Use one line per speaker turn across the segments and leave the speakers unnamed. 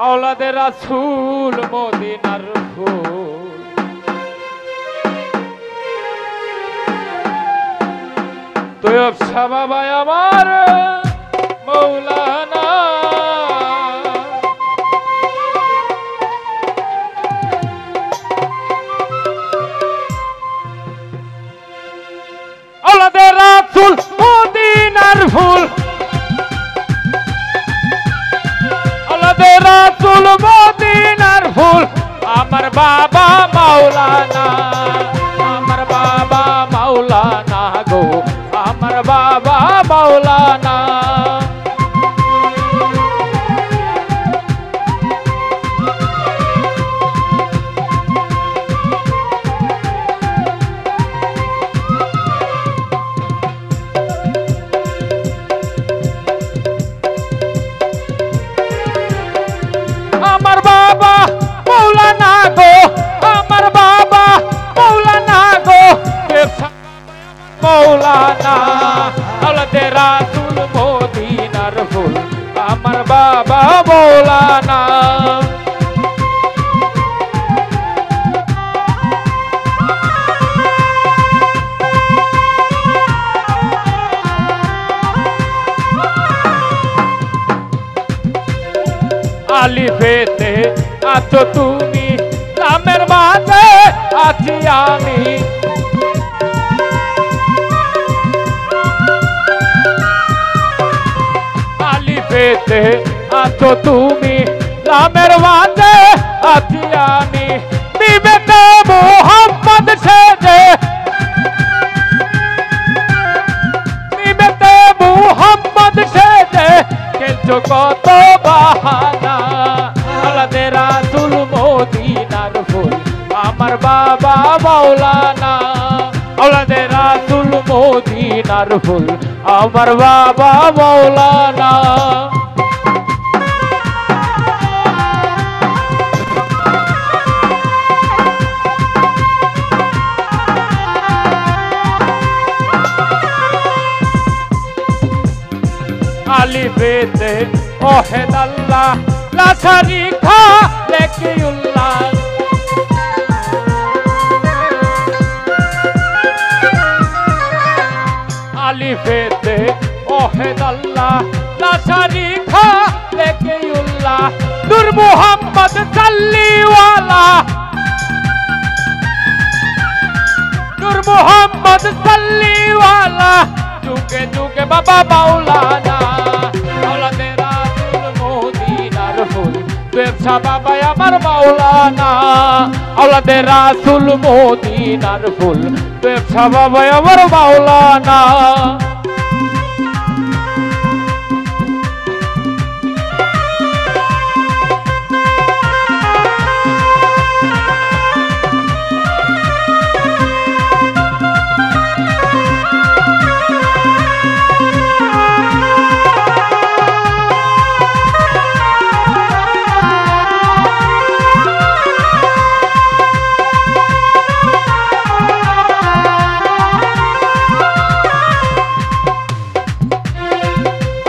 औलादे रासूल मदीनार फूल तोयब शाह बाबा आमार मौलाना औलादे रासूल मदीनार फूल औलादे रासूल मदीनार फूल आमार बाबा मौलाना आमार बाबा मौलाना गो आमार बाबा मौलाना आमार बाबा मौलाना गो आमार बाबा मौलाना गो मौलाना औलादे रासूल मदीनार फूल आमार बाबा मौलाना আলিফেতে আছো তুমি লামের মাঝে আছি আমি আলিফেতে আছো তুমি লামের মাঝে আছি আমি বিবেতে মোহাম্মদ সেজে বিবেতে মোহাম্মদ সেজে খেলছো কত বাহানা औलादे रासूल मदीनार फूल आमार बाबा मौलाना औलादे रासूल मदीनार फूल आमार बाबा मौलाना আলিফেতে ওহেদ আল্লাহ লা শারিকা লাকিউল্লাহ আলিফেতে ওহেদ আল্লাহ লা শারিকা লাকিউল্লাহ নূর মুহাম্মদ সাল্লিওয়ালা নূর মুহাম্মদ সাল্লিওয়ালা যুগে যুগে বাবা মাওলানা औलादे रासूल मदीनार फूल तोयब शाह बाबा आमार मौलाना औलादे रासूल मदीनार फूल तोयब शाह बाबा आमार मौलाना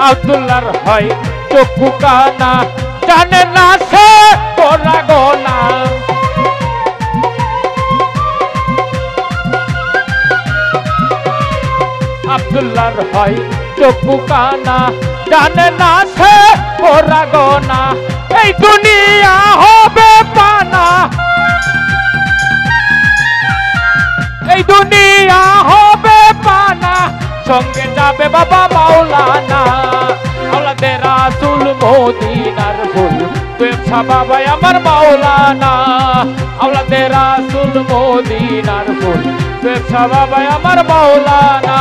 আব্দুল্লাহর হয় চক্ষু কানা জানে না সে গোনা গোনা আব্দুল্লাহর হয় চক্ষু কানা জানে না সে গোনা গোনা এই দুনিয়া হবে পানা এই দুনিয়া হবে পানা সঙ্গে যাবে বাবা মাওলানা औलादे रासूल मदीनार फूल तोयब शाह बाबा आमार मौलाना औलादे रासूल मदीनार फूल तोयब शाह बाबा आमार मौलाना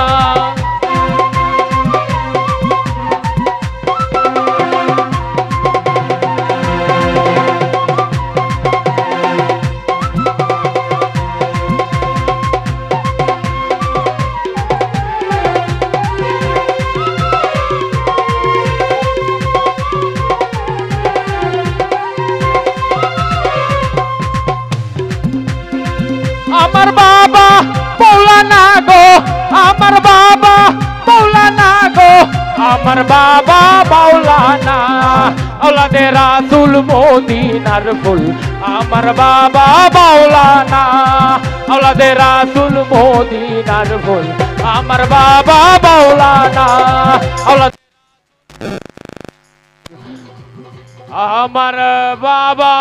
আমার বাবা মৌলানা গো আমার বাবা মৌলানা গো আমার বাবা মৌলানা আওলাদে রাসূল মদিনার ফুল আমার বাবা মাওলানা আওলাদে রাসূল মদিনার ফুল আমার বাবা মাওলানা আওলাদ আমার বাবা